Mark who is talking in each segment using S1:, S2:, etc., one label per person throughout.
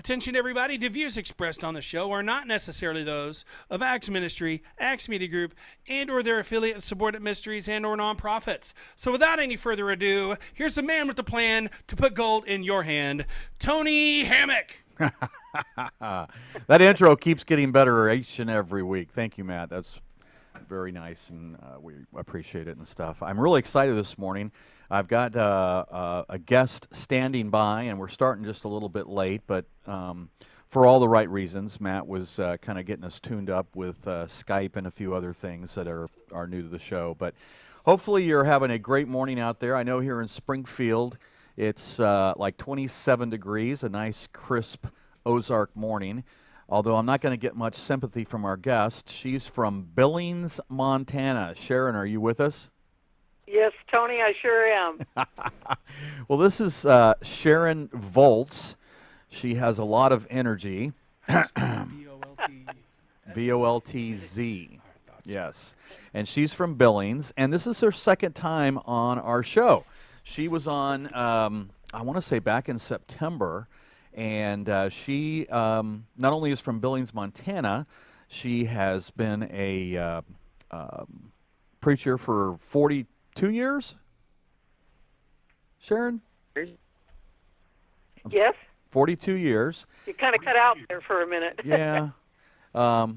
S1: Attention everybody, the views expressed on the show are not necessarily those of Acts Ministry, Acts Media Group, and or their affiliate subordinate ministries and or nonprofits. So without any further ado, here's the man with the plan to put gold in your hand, Tony Hammock.
S2: That intro keeps getting better each and every week. Thank you, Matt. That's very nice, and we appreciate it and stuff. I'm really excited this morning. I've got a guest standing by, and we're starting just a little bit late, but for all the right reasons. Matt was kind of getting us tuned up with Skype and a few other things that are new to the show. But hopefully you're having a great morning out there. I know here in Springfield it's like 27 degrees, a nice crisp Ozark morning. Although I'm not going to get much sympathy from our guest. She's from Billings, Montana. Sharon, are you with us?
S3: Yes, Tony, I sure am.
S2: Well, this is Sharon Volts. She has a lot of energy. V-O-L-T-Z. Yes. And she's from Billings, and this is her second time on our show. She was on, I want to say back in September, and she not only is from Billings, Montana, she has been a preacher for 42 years? Sharon?
S3: Yes?
S2: 42 years.
S3: You kind of cut out there for a minute.
S2: Yeah. But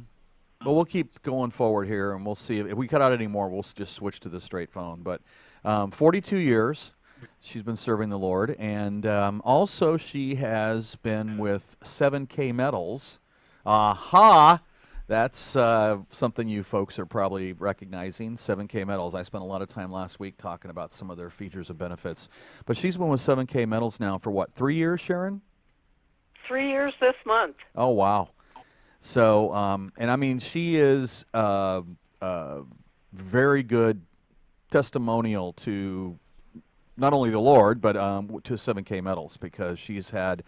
S2: we'll keep going forward here, and we'll see. If we cut out any more, we'll just switch to the straight phone. But 42 years she's been serving the Lord, and also she has been with 7K Metals. Aha! That's something you folks are probably recognizing, 7K Metals. I spent a lot of time last week talking about some of their features and benefits. But she's been with 7K Metals now for what, 3 years, Sharon?
S3: 3 years this month.
S2: Oh, wow. So, and I mean, she is very good testimonial to not only the Lord, but to 7K Metals, because she's had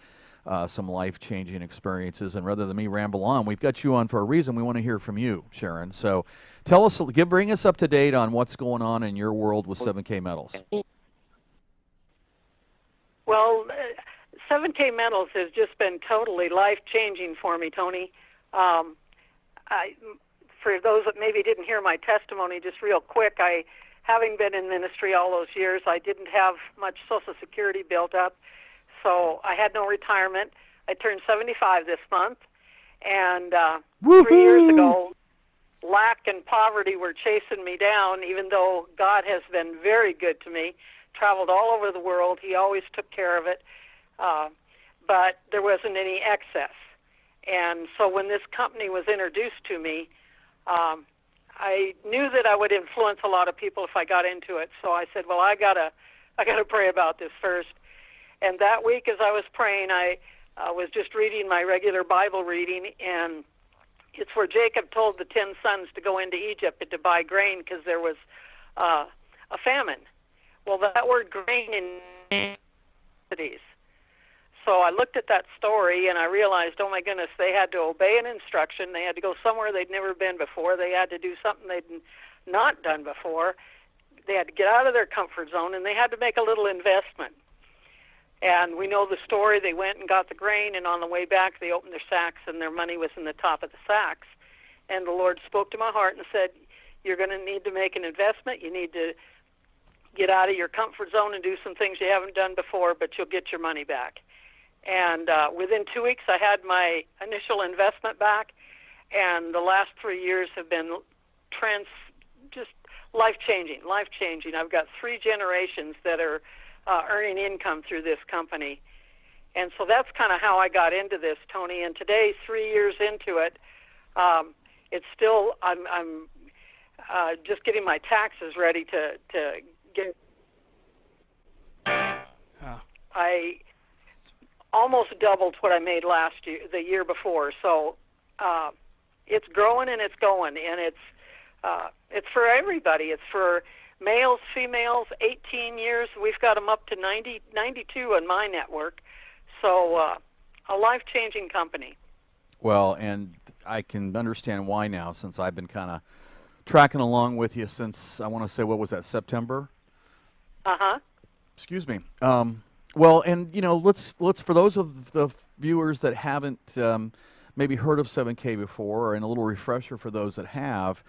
S2: some life-changing experiences. And rather than me ramble on, we've got you on for a reason. We want to hear from you, Sharon. So tell us, bring us up to date on what's going on in your world with 7K Metals.
S3: Well, 7K Metals has just been totally life-changing for me, Tony. For those that maybe didn't hear my testimony, just real quick, having been in ministry all those years, I didn't have much Social Security built up. So I had no retirement. I turned 75 this month, and 3 years ago, lack and poverty were chasing me down, even though God has been very good to me. Traveled all over the world. He always took care of it, but there wasn't any excess. And so when this company was introduced to me, I knew that I would influence a lot of people if I got into it. So I said, well, I gotta pray about this first. And that week, as I was praying, I was just reading my regular Bible reading, and it's where Jacob told the 10 sons to go into Egypt and to buy grain because there was a famine. Well, that word grain in cities. So I looked at that story, and I realized, oh, my goodness, they had to obey an instruction. They had to go somewhere they'd never been before. They had to do something they'd not done before. They had to get out of their comfort zone, and they had to make a little investment. And we know the story. They went and got the grain, and on the way back, they opened their sacks, and their money was in the top of the sacks. And the Lord spoke to my heart and said, you're going to need to make an investment. You need to get out of your comfort zone and do some things you haven't done before, but you'll get your money back. And within 2 weeks, I had my initial investment back, and the last 3 years have been just life-changing. I've got 3 generations that are earning income through this company. And so that's kind of how I got into this, Tony. And today, 3 years into it, it's still, I'm just getting my taxes ready to get. I almost doubled what I made last year, the year before. So it's growing and it's going, and it's for everybody. It's for males, females, 18 years. We've got them up to 92 on my network. So a life-changing company.
S2: Well, and I can understand why now, since I've been kind of tracking along with you since, I want to say, what was that, September?
S3: Uh-huh.
S2: Excuse me. Well, and, you know, let's for those of the viewers that haven't maybe heard of 7K before, and a little refresher for those that have,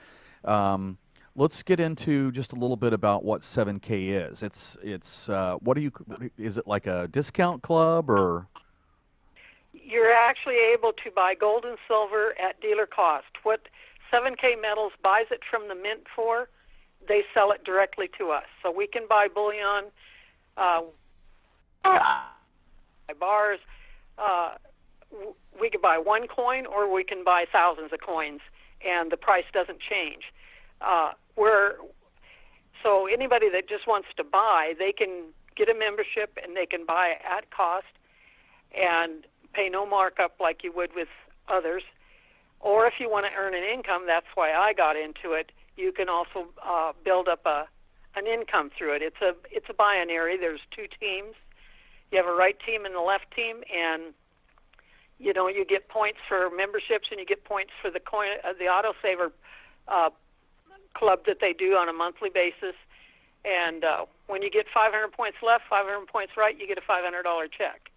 S2: let's get into just a little bit about what 7K is. Is it like a discount club, or?
S3: You're actually able to buy gold and silver at dealer cost. What 7K Metals buys it from the mint for, they sell it directly to us. So we can buy bullion, buy bars. We can buy one coin, or we can buy thousands of coins, and the price doesn't change. So anybody that just wants to buy, they can get a membership and they can buy at cost and pay no markup like you would with others. Or if you want to earn an income, that's why I got into it. You can also build up an income through it. It's a binary. There's two teams. You have a right team and a left team, and you get points for memberships, and you get points for the autosaver club that they do on a monthly basis. And when you get 500 points left, 500 points right, you get a $500 check.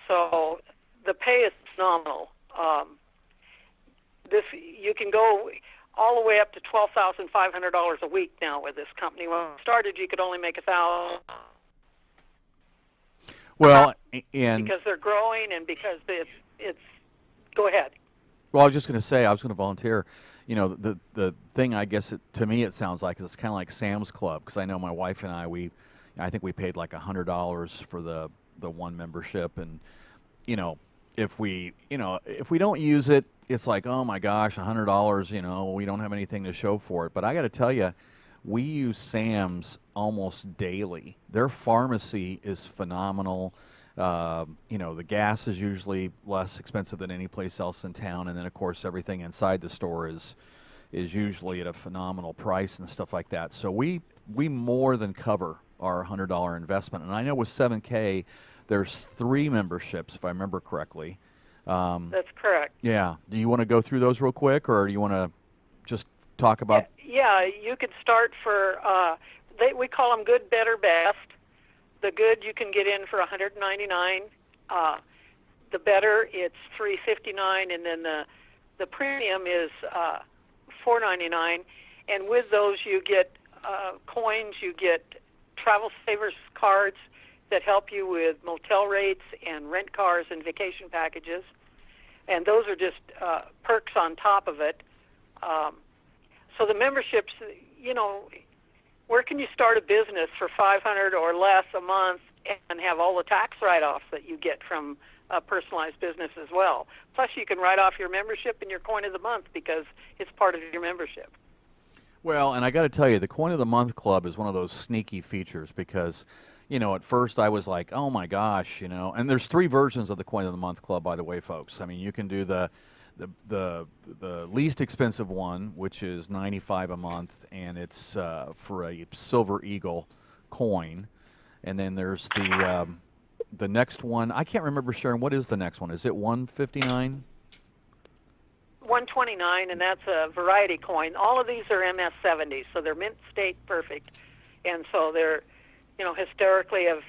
S3: So the pay is phenomenal. You can go all the way up to $12,500 a week now with this company. When it started, you could only make $1,000.
S2: Well, and
S3: because they're growing, and because it's go ahead.
S2: Well, I was just going to say, I was going to volunteer. The thing, I guess, to me it sounds like, is it's kind of like Sam's Club, because I know my wife and I think we paid like $100 for the one membership, and if we don't use it, it's like, oh my gosh, $100, we don't have anything to show for it. But I got to tell you, we use Sam's almost daily. Their pharmacy is phenomenal. The gas is usually less expensive than any place else in town, and then of course everything inside the store is usually at a phenomenal price and stuff like that. So we more than cover our $100 investment. And I know with 7K, there's 3 memberships, if I remember correctly.
S3: That's correct.
S2: Yeah. Do you want to go through those real quick, or do you want to just talk about?
S3: Yeah, you could start for we call them good, better, best. The good you can get in for $199. The better, it's $359, and then the premium is $499. And with those, you get coins, you get travel savers cards that help you with motel rates and rent cars and vacation packages. And those are just perks on top of it. So the memberships, where can you start a business for $500 or less a month and have all the tax write-offs that you get from a personalized business as well? Plus, you can write off your membership and your coin of the month because it's part of your membership.
S2: Well, and I got to tell you, the Coin of the Month Club is one of those sneaky features because, at first I was like, oh my gosh, and there's 3 versions of the Coin of the Month Club, by the way, folks. I mean, you can do the least expensive one, which is $95 a month, and it's for a Silver Eagle coin. And then there's the next one. I can't remember, Sharon. What is the next one? Is it $159?
S3: $129, and that's a variety coin. All of these are MS-70s, so they're mint state perfect, and so they're historically have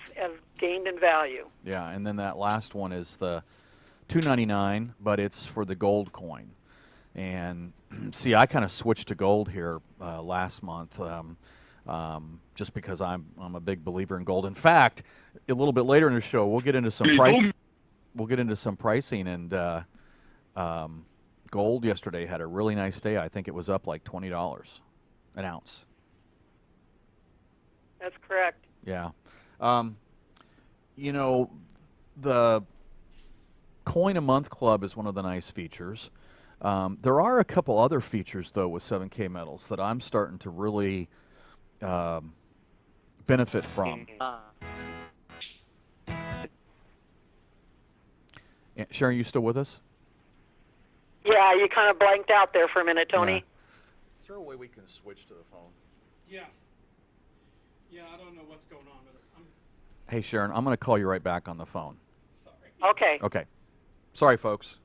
S3: gained in value.
S2: Yeah, and then that last one is the $299, but it's for the gold coin. And see, I kind of switched to gold here last month, just because I'm a big believer in gold. In fact, a little bit later in the show, we'll get into some price. We'll get into some pricing, and gold yesterday had a really nice day. I think it was up like $20 an ounce.
S3: That's correct.
S2: Yeah. The Coin a Month Club is one of the nice features. There are a couple other features, though, with 7K Metals that I'm starting to really benefit from. Sharon, you still with us?
S3: Yeah, you kind of blanked out there for a minute, Tony.
S2: Yeah. Is there a way we can switch to the phone?
S1: Yeah. Yeah, I don't know what's going on with it.
S2: Hey, Sharon, I'm going to call you right back on the phone.
S1: Sorry.
S3: Okay.
S2: Okay. Sorry, folks.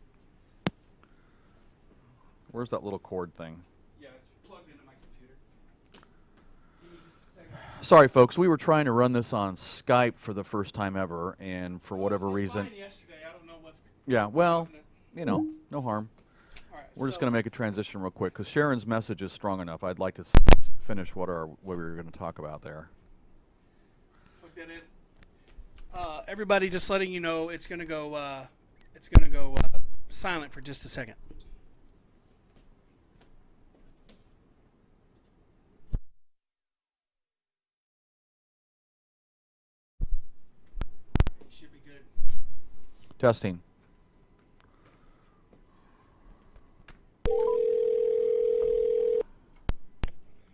S2: Where's that little cord thing?
S1: Yeah, it's plugged into my computer. Give me just a second.
S2: Sorry, folks. We were trying to run this on Skype for the first time ever, and for whatever reason.
S1: Fine yesterday. I don't
S2: Yeah, well,
S1: wasn't it?
S2: you know, no harm.
S1: All right,
S2: We're just
S1: so-
S2: going to make a transition real quick because Sharon's message is strong enough. I'd like to finish what we were going to talk about there.
S1: Plug that in. Everybody, just letting you know, it's gonna go silent for just a second. Should be good.
S2: Testing.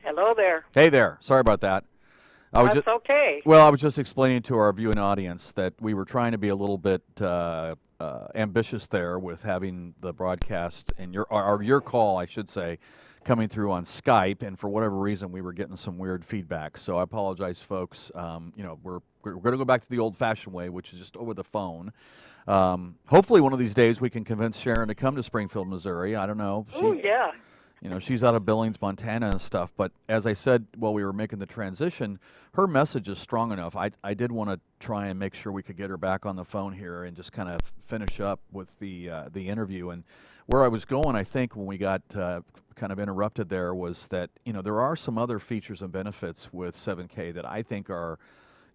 S3: Hello there.
S2: Hey there. Sorry about that.
S3: That's okay.
S2: Well, I was just explaining to our viewing audience that we were trying to be a little bit ambitious there with having the broadcast and your call, I should say, coming through on Skype, and for whatever reason we were getting some weird feedback. So I apologize, folks. You know, we're going to go back to the old-fashioned way, which is just over the phone. Hopefully, one of these days we can convince Sharon to come to Springfield, Missouri. I don't know.
S3: Oh, yeah.
S2: You know, she's out of Billings, Montana and stuff. But as I said while we were making the transition, her message is strong enough. I did want to try and make sure we could get her back on the phone here and just kind of finish up with the interview. And where I was going, I think, when we got kind of interrupted there was that, you know, there are some other features and benefits with 7K that I think are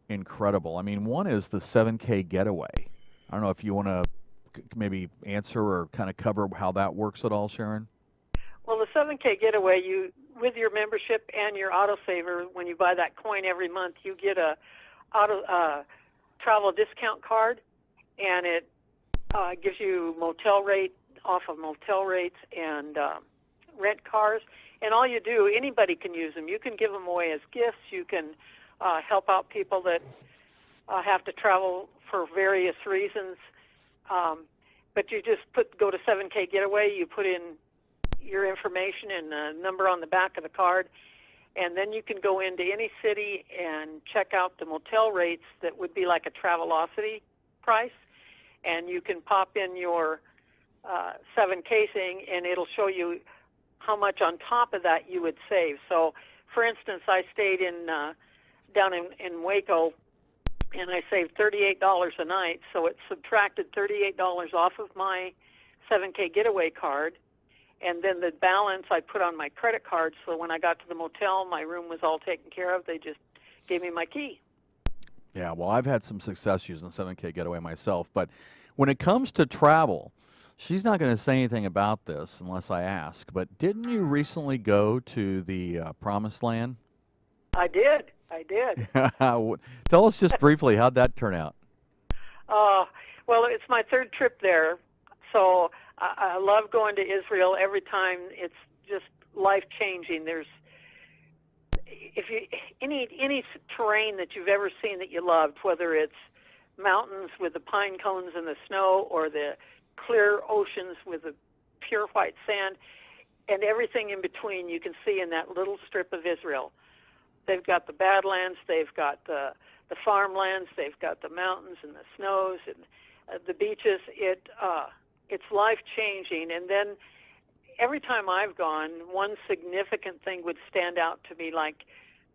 S2: incredible. I mean, one is the 7K getaway. I don't know if you want to maybe answer or kind of cover how that works at all, Sharon?
S3: Well, the 7K getaway, with your membership and your autosaver, when you buy that coin every month, you get a travel discount card, and it gives you motel rate off of motel rates and rent cars. And all you do, anybody can use them. You can give them away as gifts. You can help out people that have to travel for various reasons. But you just go to 7K Getaway, you put in your information and a number on the back of the card, and then you can go into any city and check out the motel rates that would be like a Travelocity price, and you can pop in your 7K thing, and it'll show you how much on top of that you would save. So, for instance, I stayed down in Waco, and I saved $38 a night, so it subtracted $38 off of my 7K Getaway card, and then the balance I put on my credit card, so when I got to the motel, my room was all taken care of. They just gave me my key.
S2: Yeah, well, I've had some success using 7K Getaway myself, but when it comes to travel, she's not going to say anything about this unless I ask, but didn't you recently go to the Promised Land?
S3: I did.
S2: Tell us just briefly, how'd that turn out?
S3: Well, it's my third trip there, so I love going to Israel. Every time it's just life-changing. There's any terrain that you've ever seen that you loved, whether it's mountains with the pine cones and the snow, or the clear oceans with the pure white sand, and everything in between you can see in that little strip of Israel. They've got the Badlands, they've got the farmlands, they've got the mountains and the snows and the beaches. It's life-changing. And then every time I've gone, one significant thing would stand out to me, like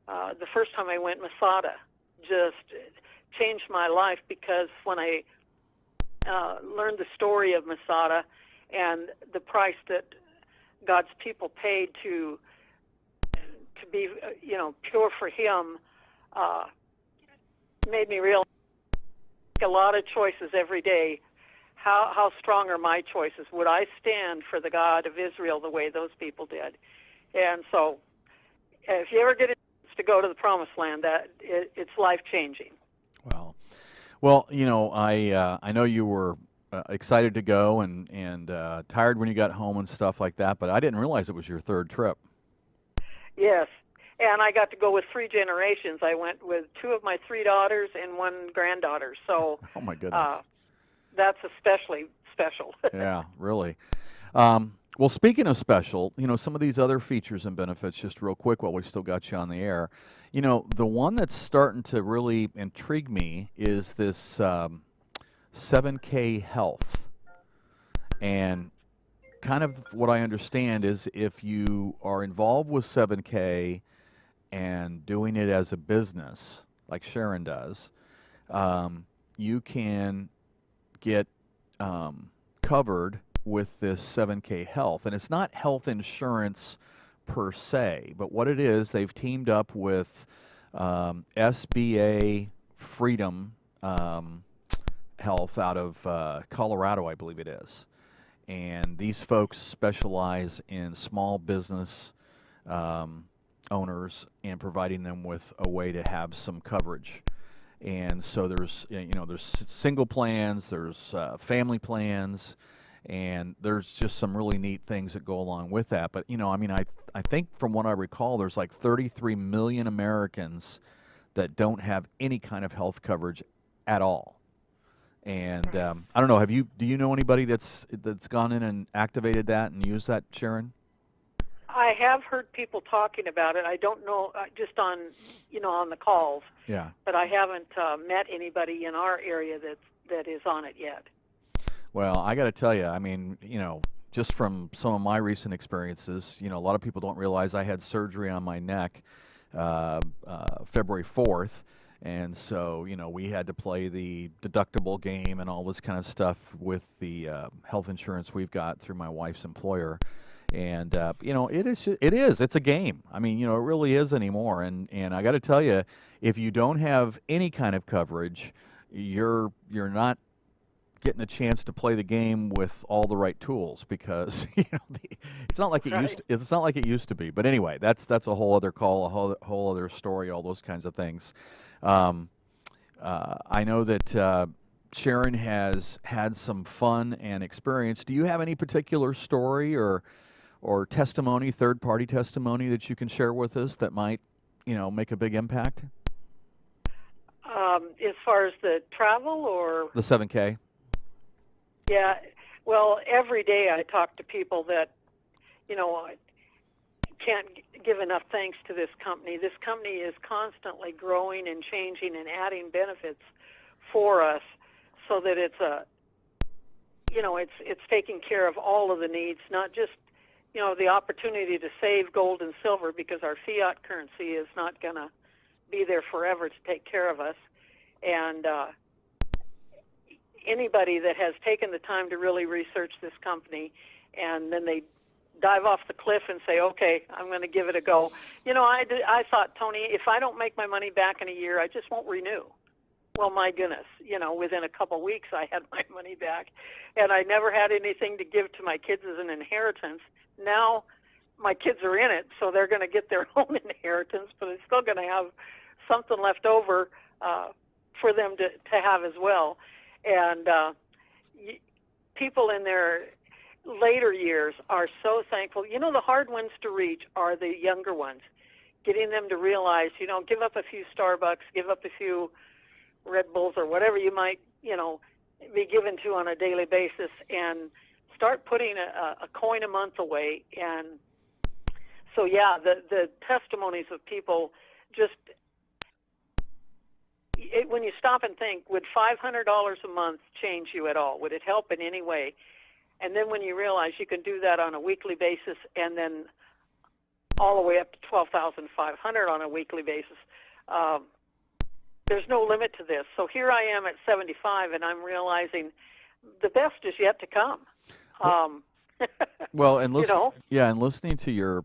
S3: the first time I went, Masada just changed my life, because when I learned the story of Masada and the price that God's people paid to be, pure for Him, made me realize a lot of choices every day. How strong are my choices? Would I stand for the God of Israel the way those people did? And so, if you ever get a chance to go to the Promised Land, it's life-changing.
S2: Well, I know you were excited to go and tired when you got home and stuff like that, but I didn't realize it was your third trip.
S3: Yes, and I got to go with 3 generations. I went with 2 of my 3 daughters and 1 granddaughter. So,
S2: oh my goodness,
S3: that's especially special.
S2: Yeah, really. Well, speaking of special, some of these other features and benefits, just real quick while we still got you on the air, the one that's starting to really intrigue me is this 7K Health. And kind of what I understand is if you are involved with 7K and doing it as a business, like Sharon does, you can get covered with this 7K Health. And it's not health insurance per se, but what it is, they've teamed up with SBA Freedom Health out of Colorado, I believe it is. And these folks specialize in small business owners and providing them with a way to have some coverage. And so there's single plans, there's family plans, and there's just some really neat things that go along with that. But I think from what I recall, there's like 33 million Americans that don't have any kind of health coverage at all. And I don't know. Do you know anybody that's gone in and activated that and used that, Sharon?
S3: I have heard people talking about it. I don't know, just on the calls.
S2: Yeah.
S3: But I haven't met anybody in our area that is on it yet.
S2: Well, I got to tell you, just from some of my recent experiences, a lot of people don't realize I had surgery on my neck February 4th. And so, we had to play the deductible game and all this kind of stuff with the health insurance we've got through my wife's employer. And, it's a game. I mean, it really is anymore. And I got to tell you, if you don't have any kind of coverage, you're not getting a chance to play the game with all the right tools, because it's not like it used to be. But anyway, that's a whole other call, a whole other story, all those kinds of things. I know that Sharon has had some fun and experience. Do you have any particular story or testimony, third-party testimony that you can share with us that might, make a big impact?
S3: As far as the travel or
S2: the 7K?
S3: Yeah, well, every day I talk to people that, can't give enough thanks to this company. This company is constantly growing and changing and adding benefits for us, so that it's it's taking care of all of the needs, not just the opportunity to save gold and silver, because our fiat currency is not going to be there forever to take care of us. And anybody that has taken the time to really research this company, and then they dive off the cliff and say, okay, I'm going to give it a go. I thought, Tony, if I don't make my money back in a year, I just won't renew. Well, my goodness, within a couple weeks I had my money back, and I never had anything to give to my kids as an inheritance. Now my kids are in it, so they're going to get their own inheritance, but it's still going to have something left over for them to have as well. And people in their later years are so thankful. The hard ones to reach are the younger ones, getting them to realize, give up a few Starbucks, give up a few Red Bulls or whatever you might, be given to on a daily basis, and start putting a coin a month away. And so, yeah, the testimonies of people just, when you stop and think, would $500 a month change you at all? Would it help in any way? And then when you realize you can do that on a weekly basis, and then all the way up to $12,500 on a weekly basis, there's no limit to this. So here I am at 75, and I'm realizing the best is yet to come.
S2: Well, and and listening to your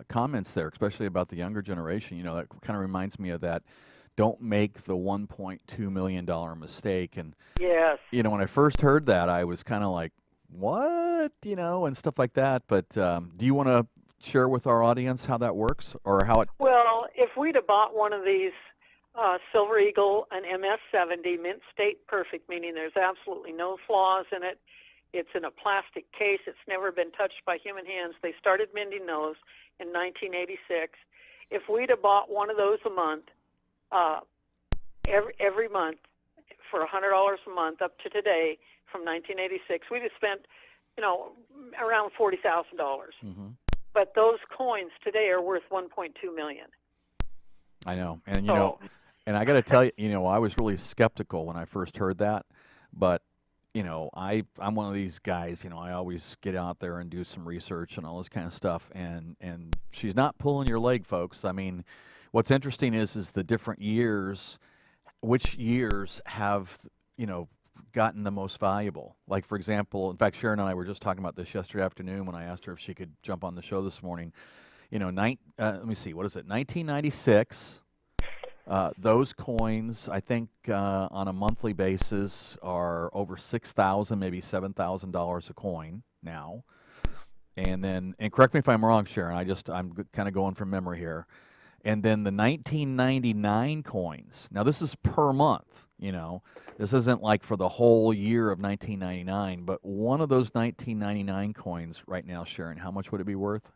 S2: comments there, especially about the younger generation, that kind of reminds me of that. Don't make the $1.2 million mistake. And
S3: yes,
S2: when I first heard that, I was kind of like, what, and stuff like that. But do you want to share with our audience how that works, or how it?
S3: Well, if we'd have bought one of these Silver Eagle, an MS-70, mint state perfect, meaning there's absolutely no flaws in it. It's in a plastic case. It's never been touched by human hands. They started mending those in 1986. If we'd have bought one of those a month, every month for $100 a month up to today from 1986, we'd have spent, around $40,000.
S2: Mm-hmm.
S3: But those coins today are worth $1.2 million.
S2: I know, and and I got to tell you, I was really skeptical when I first heard that, but I'm one of these guys. I always get out there and do some research and all this kind of stuff, and she's not pulling your leg, folks. I mean, what's interesting is the different years, which years have gotten the most valuable? Like, for example, in fact, Sharon and I were just talking about this yesterday afternoon when I asked her if she could jump on the show this morning. You know, let me see, what is it, 1996, those coins, I think, on a monthly basis are over $6,000, maybe $7,000 a coin now. And then, and correct me if I'm wrong, Sharon, I'm kind of going from memory here. And then the 1999 coins, now this is per month, you know. This isn't like for the whole year of 1999, but one of those 1999 coins right now, Sharon, how much would it be worth?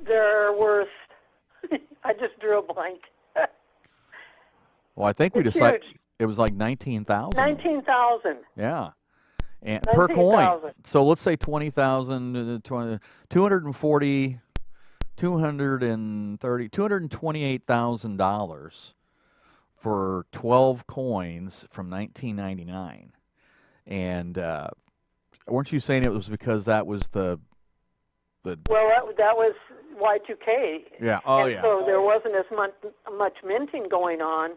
S3: They're worth, I just drew a blank.
S2: Well, I think we decided it was like 19,000.
S3: 19,000.
S2: Yeah. And per coin. So let's say 20,000, 240, $228,000 for 12 coins from 1999. And weren't you saying it was because that was the
S3: Well, that was Y2K.
S2: Yeah. Oh,
S3: and
S2: yeah.
S3: So there wasn't as much minting going on,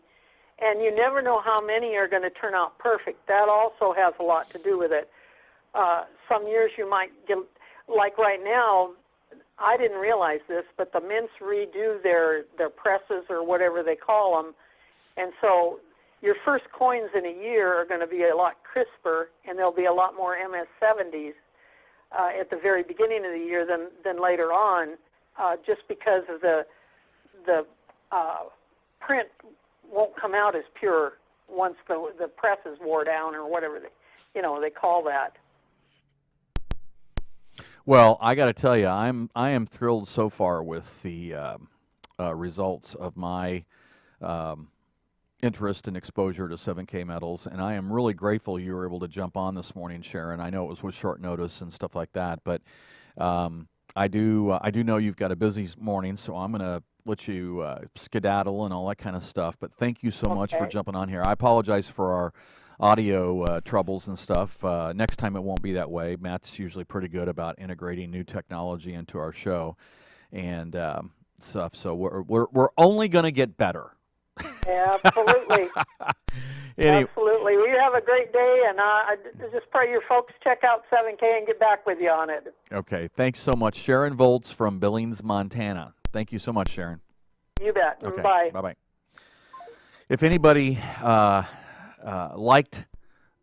S3: and you never know how many are going to turn out perfect. That also has a lot to do with it. Some years you might get, like right now, I didn't realize this, but the mints redo their presses or whatever they call them, and so your first coins in a year are going to be a lot crisper, and there'll be a lot more MS-70s at the very beginning of the year than later on, just because of the print won't come out as pure once the press is wore down or whatever they call that.
S2: Well, I got to tell you, I am thrilled so far with the results of my interest and exposure to 7K metals, and I am really grateful you were able to jump on this morning, Sharon. I know it was with short notice and stuff like that, but I do know you've got a busy morning, so I'm going to let you skedaddle and all that kind of stuff. But thank you so much for jumping on here. I apologize for our audio troubles and stuff. Next time it won't be that way. Matt's usually pretty good about integrating new technology into our show and stuff. So we're only going to get better.
S3: Yeah, absolutely. Absolutely. We have a great day, and I just pray your folks check out 7K and get back with you on it.
S2: Okay. Thanks so much. Sharon Volz from Billings, Montana. Thank you so much, Sharon.
S3: You bet.
S2: Okay.
S3: Bye.
S2: Bye-bye. If anybody liked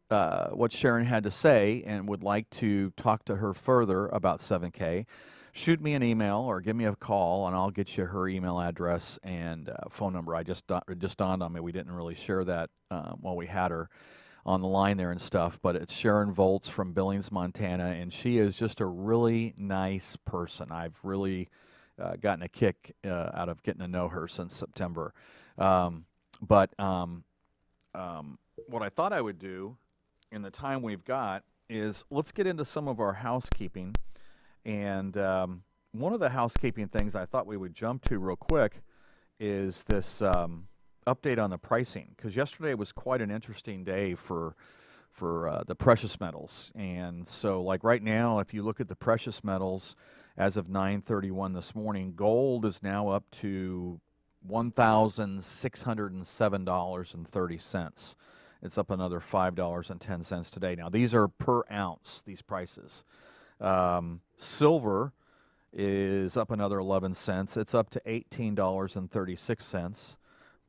S2: what Sharon had to say and would like to talk to her further about 7K, shoot me an email or give me a call, and I'll get you her email address and phone number. It just dawned on me we didn't really share that while we had her on the line there and stuff, but it's Sharon Volz from Billings, Montana, and she is just a really nice person. I've really gotten a kick out of getting to know her since September. But what I thought I would do in the time we've got is let's get into some of our housekeeping. And one of the housekeeping things I thought we would jump to real quick is this update on the pricing, because yesterday was quite an interesting day for the precious metals. And so, like right now, if you look at the precious metals as of 9:31 this morning, gold is now up to $1,607.30. It's up another $5.10 today. Now, these are per ounce, these prices. Silver is up another 11 cents. It's up to $18.36.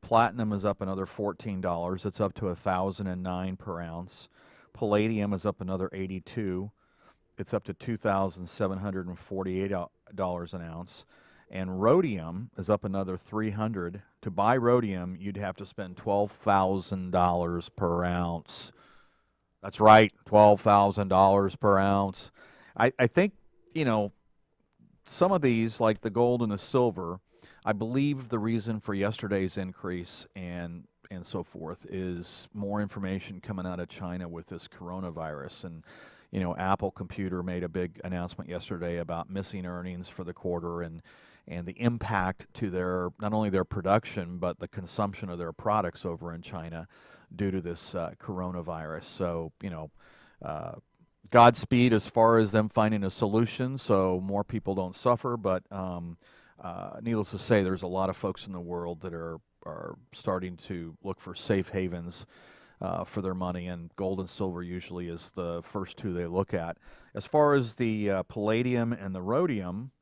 S2: Platinum is up another $14. It's up to $1,009 per ounce. Palladium is up another 82. It's up to $2,748 an ounce. And rhodium is up another $300. To buy rhodium, you'd have to spend $12,000 per ounce. That's right, $12,000 per ounce. I think, you know, some of these, like the gold and the silver, I believe the reason for yesterday's increase and so forth is more information coming out of China with this coronavirus. And, you know, Apple Computer made a big announcement yesterday about missing earnings for the quarter and the impact to their, not only their production, but the consumption of their products over in China due to this coronavirus. So, you know, Godspeed as far as them finding a solution so more people don't suffer. But needless to say, there's a lot of folks in the world that are starting to look for safe havens for their money, and gold and silver usually is the first two they look at. As far as the palladium and the rhodium,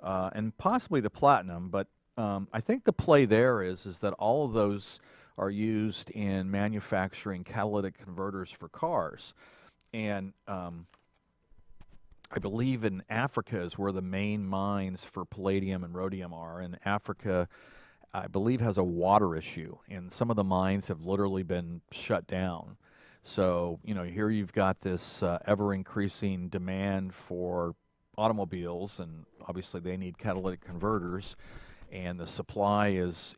S2: and possibly the platinum, but I think the play there is that all of those are used in manufacturing catalytic converters for cars. And I believe in Africa is where the main mines for palladium and rhodium are. And Africa, I believe, has a water issue, and some of the mines have literally been shut down. So, here you've got this ever-increasing demand for automobiles, and obviously they need catalytic converters, and the supply is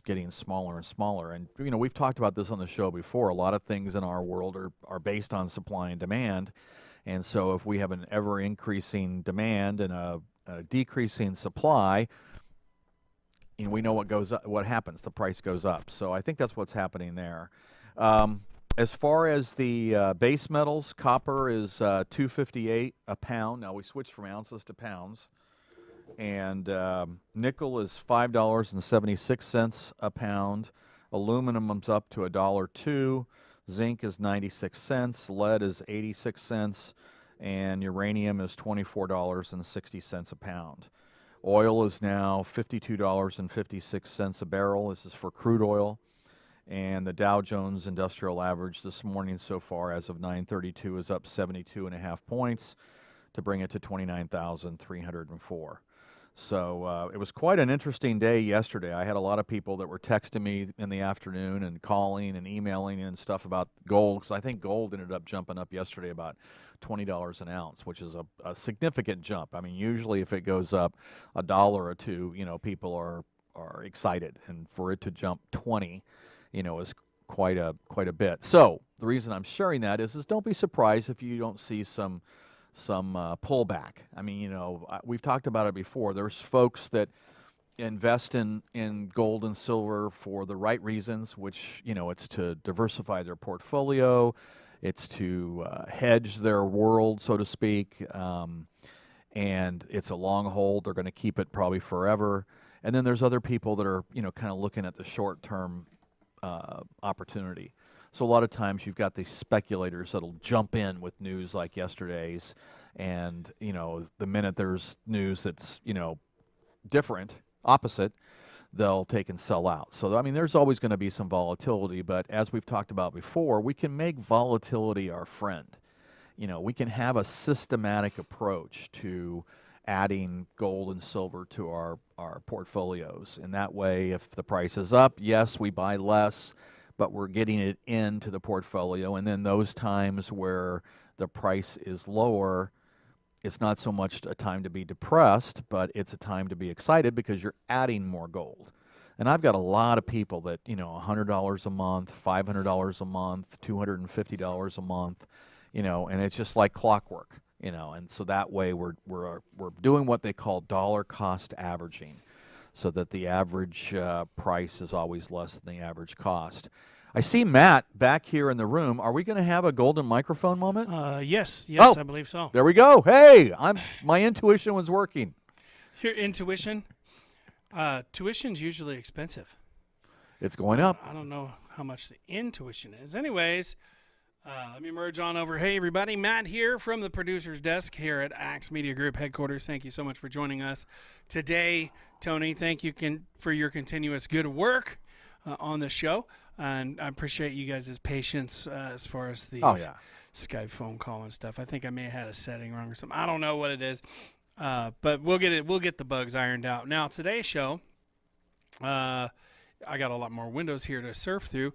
S2: getting smaller and smaller. And, we've talked about this on the show before. A lot of things in our world are based on supply and demand. And so if we have an ever-increasing demand and a decreasing supply, we know what happens. The price goes up. So I think that's what's happening there. As far as the base metals, copper is $2.58 a pound. Now we switched from ounces to pounds. And nickel is $5.76 a pound. Aluminum's up to $1.02. Zinc is 96 cents. Lead is 86 cents. And uranium is $24.60 a pound. Oil is now $52.56 a barrel. This is for crude oil. And the Dow Jones Industrial Average this morning so far as of 9:32 is up 72.5 points to bring it to 29,304. So it was quite an interesting day yesterday. I had a lot of people that were texting me in the afternoon and calling and emailing and stuff about gold, because I think gold ended up jumping up yesterday about $20 an ounce, which is a significant jump. I mean, usually if it goes up $1 or $2, people are excited, and for it to jump 20, is quite a bit. So the reason I'm sharing that is don't be surprised if you don't see some pullback. I mean, we've talked about it before. There's folks that invest in gold and silver for the right reasons, which, it's to diversify their portfolio. It's to hedge their world, so to speak. And it's a long hold. They're going to keep it probably forever. And then there's other people that are, kind of looking at the short-term opportunity. So a lot of times you've got these speculators that'll jump in with news like yesterday's, and the minute there's news that's different, opposite, they'll take and sell out. So I mean, there's always going to be some volatility, but as we've talked about before, we can make volatility our friend. We can have a systematic approach to adding gold and silver to our portfolios, and that way, if the price is up, yes, we buy less, but we're getting it into the portfolio. And then those times where the price is lower, it's not so much a time to be depressed, but it's a time to be excited because you're adding more gold. And I've got a lot of people that, $100 a month, $500 a month, $250 a month, and it's just like clockwork, and so that way we're doing what they call dollar cost averaging, so that the average price is always less than the average cost. I see Matt back here in the room. Are we going to have a golden microphone moment?
S1: Yes,
S2: Oh,
S1: I believe so.
S2: There we go. Hey, my intuition was working.
S1: Your intuition? Tuition's usually expensive.
S2: It's going up.
S1: I don't know how much the intuition is. Anyways, let me merge on over. Hey, everybody. Matt here from the producer's desk here at Axe Media Group headquarters. Thank you so much for joining us today. Tony, thank you for your continuous good work on the show. And I appreciate you guys' patience as far as the Skype phone call and stuff. I think I may have had a setting wrong or something. I don't know what it is. But we'll get the bugs ironed out. Now, today's show, I got a lot more windows here to surf through,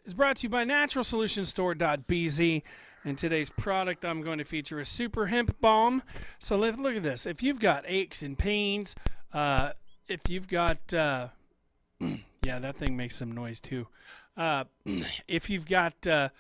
S1: is brought to you by naturalsolutionstore.bz. And today's product I'm going to feature is Super Hemp Balm. So look at this. If you've got aches and pains, if you've got, yeah, that thing makes some noise too. If you've got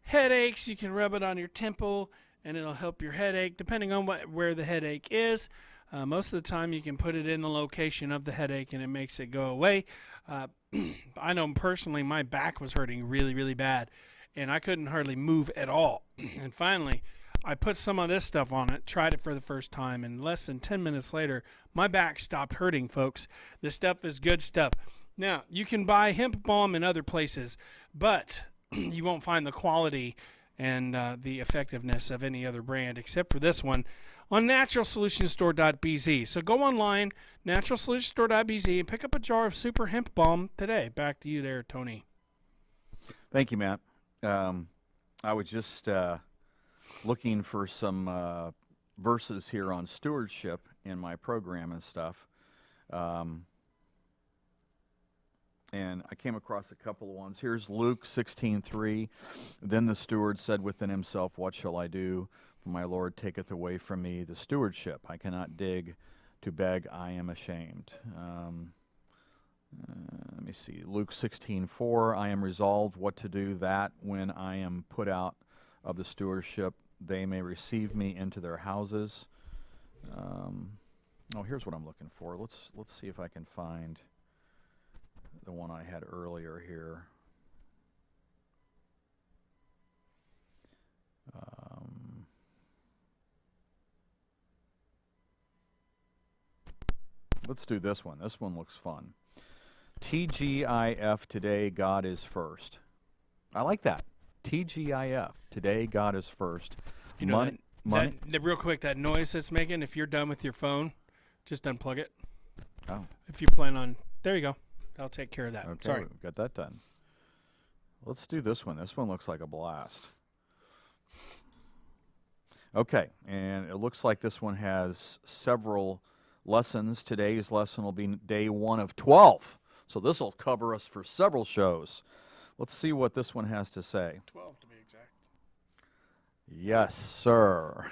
S1: headaches, you can rub it on your temple and it'll help your headache, depending on where the headache is. Most of the time you can put it in the location of the headache and it makes it go away. I know personally my back was hurting really, really bad and I couldn't hardly move at all. And finally, I put some of this stuff on it, tried it for the first time, and less than 10 minutes later, my back stopped hurting, folks. This stuff is good stuff. Now, you can buy hemp balm in other places, but you won't find the quality and the effectiveness of any other brand except for this one on naturalsolutionstore.bz. So go online, naturalsolutionstore.bz, and pick up a jar of Super Hemp Balm today. Back to you there, Tony.
S2: Thank you, Matt. I was just looking for some verses here on stewardship in my program and stuff. And I came across a couple of ones. Here's Luke 16:3. Then the steward said within himself, "What shall I do? For my Lord taketh away from me the stewardship. I cannot dig to beg, I am ashamed." Let me see. Luke 16:4. I am resolved what to do, that when I am put out of the stewardship, they may receive me into their houses. Oh, here's what I'm looking for. Let's see if I can find the one I had earlier here. Let's do this one. This one looks fun. TGIF, today God is first. I like that. TGIF, today God is first.
S1: You know, real quick, that noise that's making, if you're done with your phone, just unplug it.
S2: Oh.
S1: If you plan on, there you go. I'll take care of that.
S2: Okay,
S1: Sorry.
S2: we've got that done. Let's do this one. This one looks like a blast. Okay, and it looks like this one has several lessons. Today's lesson will be day 1 of 12. So this will cover us for several shows. Let's see what this one has to say.
S1: 12 to be exact.
S2: Yes, sir.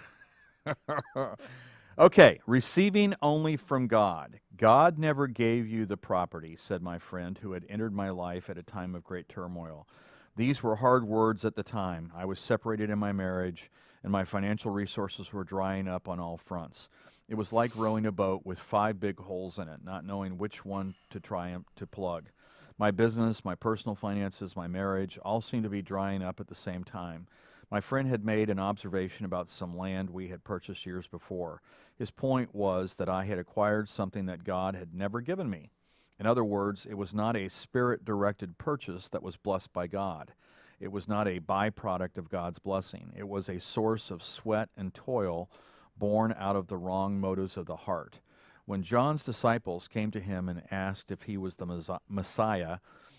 S2: Okay, receiving only from God. God never gave you the property, said my friend who had entered my life at a time of great turmoil. These were hard words at the time. I was separated in my marriage, and my financial resources were drying up on all fronts. It was like rowing a boat with 5 big holes in it, not knowing which one to try to plug. My business, my personal finances, my marriage, all seemed to be drying up at the same time. My friend had made an observation about some land we had purchased years before. His point was that I had acquired something that God had never given me. In other words, it was not a spirit-directed purchase that was blessed by God. It was not a byproduct of God's blessing. It was a source of sweat and toil born out of the wrong motives of the heart. When John's disciples came to him and asked if he was the Messiah,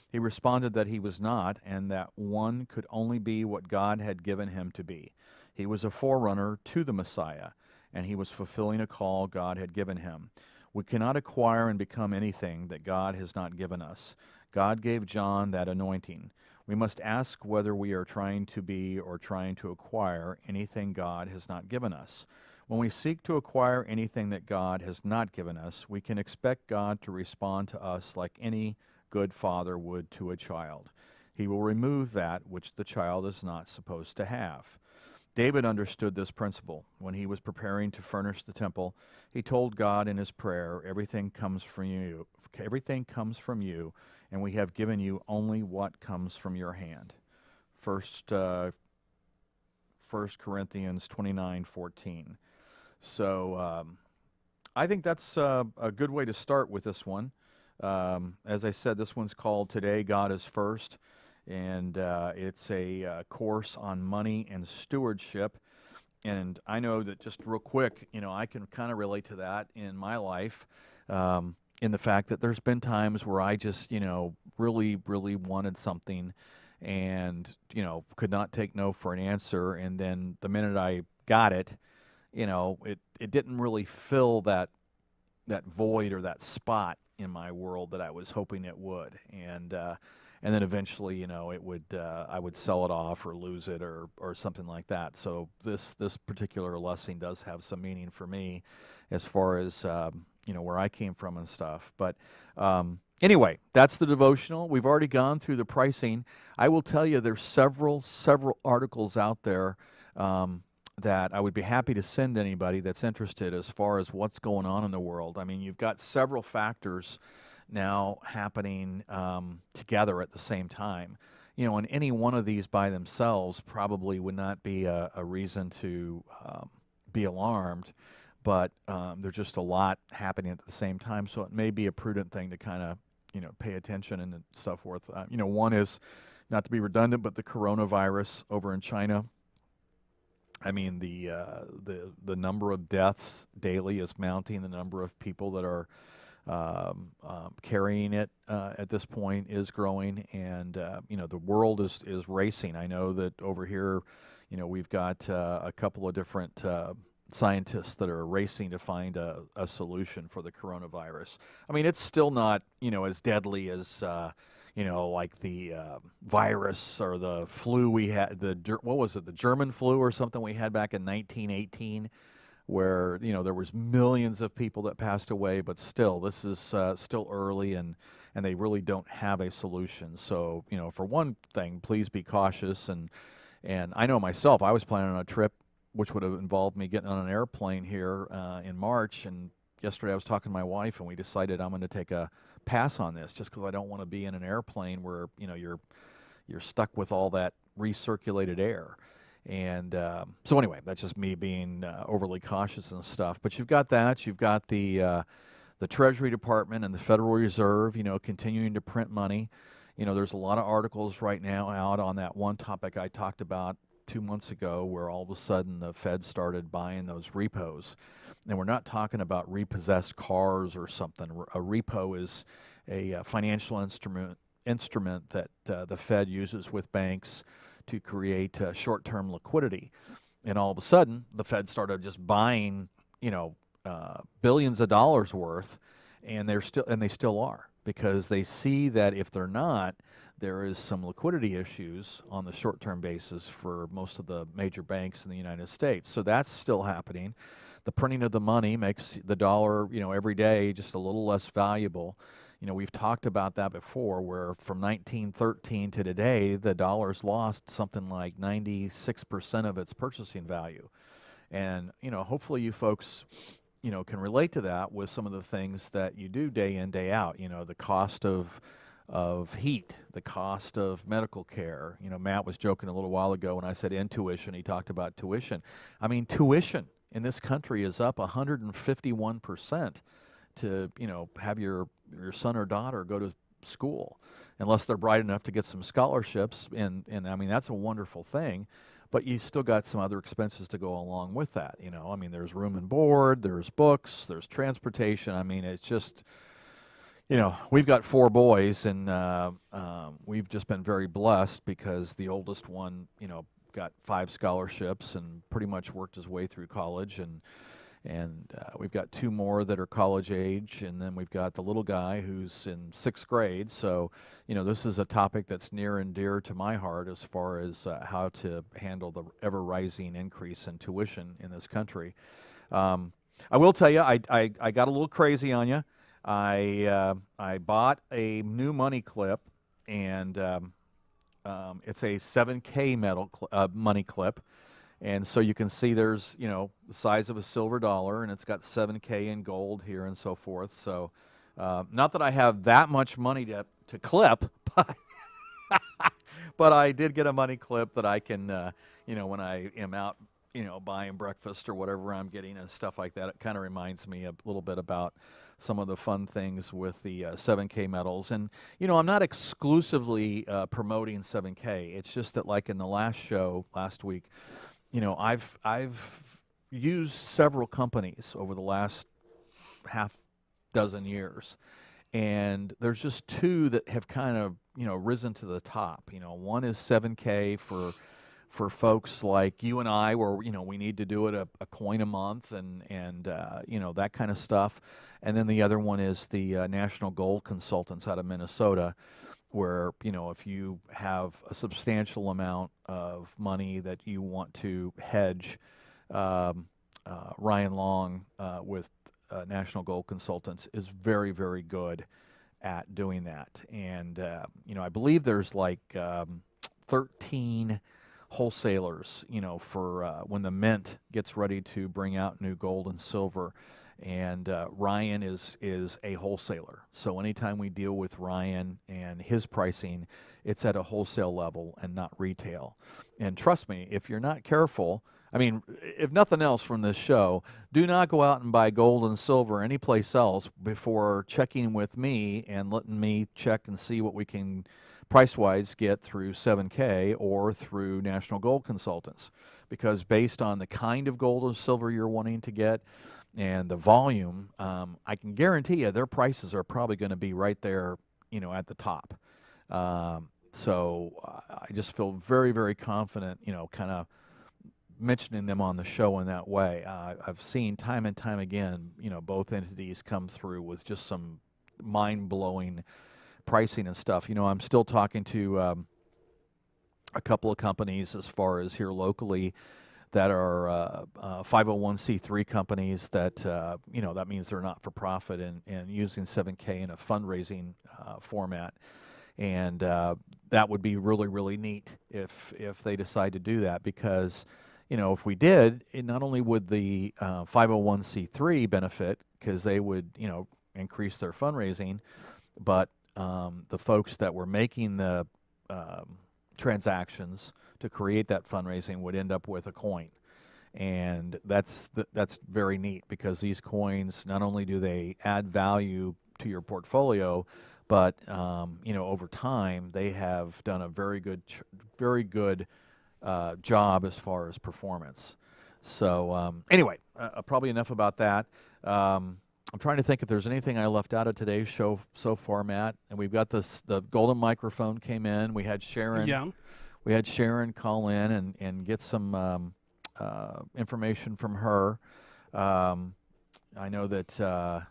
S2: he responded that he was not, and that one could only be what God had given him to be. He was a forerunner to the Messiah, and he was fulfilling a call God had given him. We cannot acquire and become anything that God has not given us. God gave John that anointing. We must ask whether we are trying to be or trying to acquire anything God has not given us. When we seek to acquire anything that God has not given us, we can expect God to respond to us like any good father would to a child. He will remove that which the child is not supposed to have. David understood this principle. When he was preparing to furnish the temple, he told God in his prayer, "Everything comes from you. Everything comes from you, and we have given you only what comes from your hand." First Corinthians 29:14. So I think that's a good way to start with this one. As I said, this one's called Today God is First, and it's a course on money and stewardship. And I know that, just real quick, I can kind of relate to that in my life, in the fact that there's been times where I just, really, really wanted something and, could not take no for an answer. And then the minute I got it, it didn't really fill that void or that spot in my world that I was hoping it would. And then eventually, it would I would sell it off or lose it or something like that. So this particular lesson does have some meaning for me as far as where I came from and stuff. But anyway, that's the devotional. We've already gone through the pricing. I will tell you, there's several articles out there that I would be happy to send anybody that's interested as far as what's going on in the world. I mean, you've got several factors now happening together at the same time. And any one of these by themselves probably would not be a reason to be alarmed, but there's just a lot happening at the same time, so it may be a prudent thing to kind of, pay attention and stuff forth. One is not to be redundant, but the coronavirus over in China. I mean, the number of deaths daily is mounting. The number of people that are carrying it at this point is growing, and the world is racing. I know that over here, we've got a couple of different scientists that are racing to find a solution for the coronavirus. I mean, it's still not as deadly as like the virus or the flu we had. What was it? The German flu or something we had back in 1918. Where there was millions of people that passed away, but still, this is still early, and they really don't have a solution. So for one thing, please be cautious. And I know myself, I was planning on a trip which would have involved me getting on an airplane here in March. And yesterday I was talking to my wife, and we decided I'm going to take a pass on this, just because I don't want to be in an airplane where you're stuck with all that recirculated air. And so anyway, that's just me being overly cautious and stuff. But you've got that. You've got the Treasury Department and the Federal Reserve, continuing to print money. There's a lot of articles right now out on that one topic I talked about 2 months ago, where all of a sudden the Fed started buying those repos. And we're not talking about repossessed cars or something. A repo is a financial instrument that the Fed uses with banks to create short-term liquidity. And all of a sudden, the Fed started just buying, billions of dollars worth, and they still are, because they see that if they're not, there is some liquidity issues on the short-term basis for most of the major banks in the United States. So that's still happening. The printing of the money makes the dollar, every day just a little less valuable. We've talked about that before, where from 1913 to today, the dollar's lost something like 96% of its purchasing value. And, hopefully you folks, can relate to that with some of the things that you do day in, day out. The cost of heat, the cost of medical care. Matt was joking a little while ago when I said intuition. He talked about tuition. I mean, tuition in this country is up 151% to, have your son or daughter go to school, unless they're bright enough to get some scholarships. And I mean, that's a wonderful thing, but you still got some other expenses to go along with that. I mean, there's room and board, there's books, there's transportation. I mean, it's just, we've got 4 boys, and we've just been very blessed, because the oldest one, got 5 scholarships and pretty much worked his way through college, and we've got 2 more that are college age, and then we've got the little guy who's in 6th grade. So, this is a topic that's near and dear to my heart, as far as how to handle the ever-rising increase in tuition in this country. I will tell you, I got a little crazy on you. I bought a new money clip, and it's a 7K money clip. And so you can see there's, the size of a silver dollar, and it's got 7K in gold here and so forth. So not that I have that much money to clip, but I did get a money clip that I can, when I am out, buying breakfast or whatever I'm getting and stuff like that. It kind of reminds me a little bit about some of the fun things with the 7K metals. And, I'm not exclusively promoting 7K. It's just that, like in the last show last week, I've used several companies over the last half dozen years, and there's just 2 that have kind of risen to the top. One is 7K for folks like you and I, where we need to do it a coin a month, and that kind of stuff. And then the other one is the National Gold Consultants out of Minnesota, where if you have a substantial amount of money that you want to hedge, Ryan Long with National Gold Consultants is very, very good at doing that. And I believe there's like 13 wholesalers, for when the mint gets ready to bring out new gold and silver. And Ryan is a wholesaler. So anytime we deal with Ryan and his pricing, it's at a wholesale level and not retail. And trust me, if you're not careful, I mean, if nothing else from this show, do not go out and buy gold and silver anyplace else before checking with me and letting me check and see what we can price-wise get through 7K or through National Gold Consultants, because based on the kind of gold and silver you're wanting to get and the volume, I can guarantee you their prices are probably going to be right there, at the top. So I just feel very, very confident, kind of mentioning them on the show in that way. I've seen time and time again, both entities come through with just some mind-blowing pricing and stuff. I'm still talking to a couple of companies as far as here locally that are 501c3 companies that, that means they're not for profit and using 7K in a fundraising format. And that would be really, really neat if they decide to do that, because if we did, it not only would the 501c3 benefit, because they would, increase their fundraising, but the folks that were making the transactions to create that fundraising would end up with a coin. And that's very neat, because these coins, not only do they add value to your portfolio, but over time they have done a very good job as far as performance. So anyway, probably enough about that. I'm trying to think if there's anything I left out of today's show so far, Matt. And we've got the golden microphone came in. We had Sharon.
S1: Yeah.
S2: We had Sharon call in and get some information from her. I know that a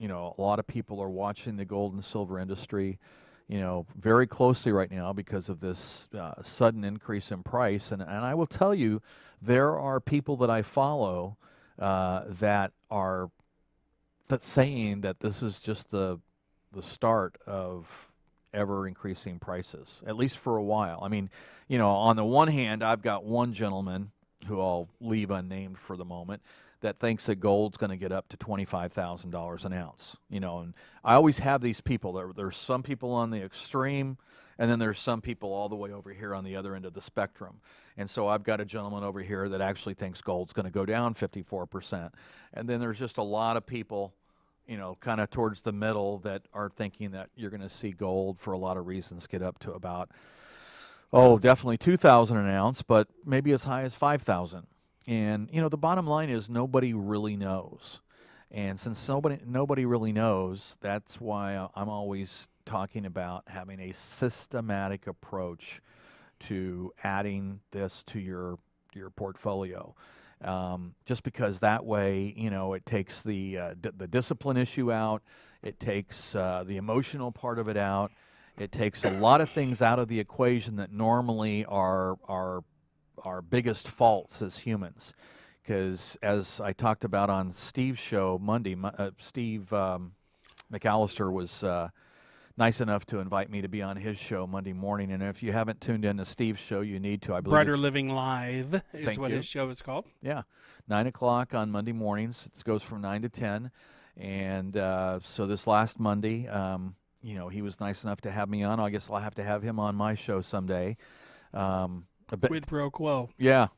S2: lot of people are watching the gold and silver industry, very closely right now because of this sudden increase in price. And I will tell you, there are people that I follow that are saying that this is just the start of ever increasing prices, at least for a while. I mean, on the one hand, I've got one gentleman who I'll leave unnamed for the moment that thinks that gold's going to get up to $25,000 an ounce. And I always have these people. There's some people on the extreme, and then there's some people all the way over here on the other end of the spectrum. And so I've got a gentleman over here that actually thinks gold's going to go down 54%. And then there's just a lot of people, kind of towards the middle that are thinking that you're going to see gold, for a lot of reasons, get up to about, definitely 2,000 an ounce, but maybe as high as 5,000. And, the bottom line is nobody really knows. And since nobody really knows, that's why I'm always talking about having a systematic approach to adding this to your portfolio. Just because that way, it takes the discipline issue out, it takes the emotional part of it out, it takes a lot of things out of the equation that normally are our biggest faults as humans. Because as I talked about on Steve's show Monday, Steve McAllister was nice enough to invite me to be on his show Monday morning. And if you haven't tuned in to Steve's show, you need to. I believe
S1: Brighter Living Live is what his show is called.
S2: Yeah, 9 o'clock on Monday mornings. It goes from 9 to 10. And so this last Monday, he was nice enough to have me on. I guess I'll have to have him on my show someday.
S1: Quid pro quo.
S2: Yeah.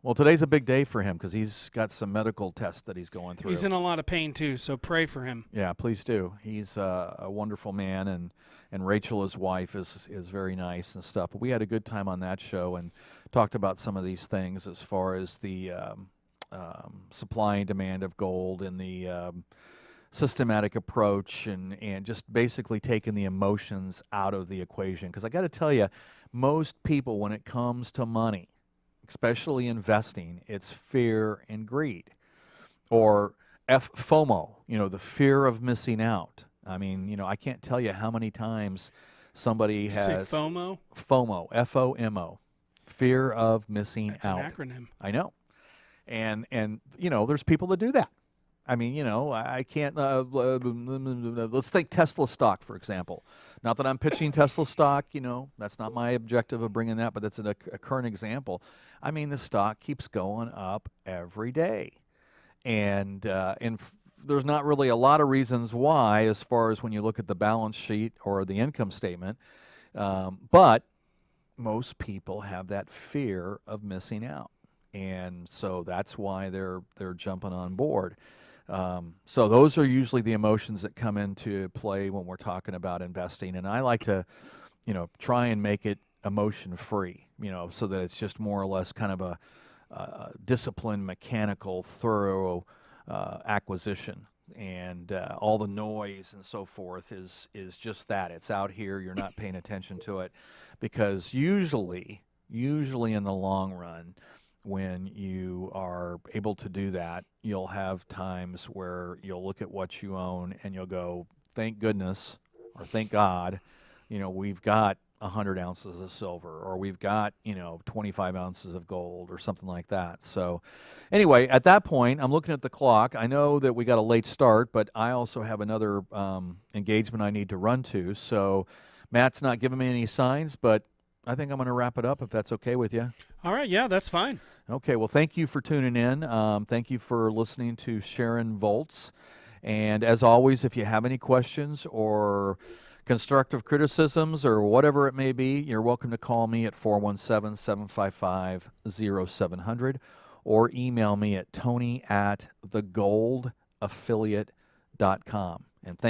S2: Well, today's a big day for him because he's got some medical tests that he's going through.
S1: He's in a lot of pain, too, so pray for him.
S2: Yeah, please do. He's a wonderful man, and Rachel, his wife, is very nice and stuff. But we had a good time on that show and talked about some of these things as far as the supply and demand of gold and the systematic approach and just basically taking the emotions out of the equation. Because I got to tell you, most people, when it comes to money, especially investing, it's fear and greed, or FOMO, the fear of missing out. I mean, I can't tell you how many times somebody has...
S1: Did you say FOMO?
S2: FOMO, F-O-M-O, fear of missing out.
S1: That's an acronym.
S2: I know. And there's people that do that. I mean, I can't, let's think Tesla stock, for example. Not that I'm pitching Tesla stock, that's not my objective of bringing that, but that's a current example. I mean, the stock keeps going up every day. And there's not really a lot of reasons why, as far as when you look at the balance sheet or the income statement, but most people have that fear of missing out. And so that's why they're jumping on board. So those are usually the emotions that come into play when we're talking about investing. And I like to try and make it emotion free, so that it's just more or less kind of a disciplined, mechanical, thorough acquisition. And all the noise and so forth is just that. It's out here. You're not paying attention to it, because usually in the long run, when you are able to do that, you'll have times where you'll look at what you own and you'll go, thank goodness, or thank God, we've got 100 ounces of silver, or we've got 25 ounces of gold, or something like that. So anyway, at that point, I'm looking at the clock. I know that we got a late start, but I also have another engagement I need to run to. So Matt's not giving me any signs, but I think I'm going to wrap it up, if that's okay with you.
S1: All right, yeah, that's fine.
S2: Okay, well, thank you for tuning in. Thank you for listening to Sharon Volts. And as always, if you have any questions or constructive criticisms or whatever it may be, you're welcome to call me at 417-755-0700 or email me at tony@thegoldaffiliate.com. And thank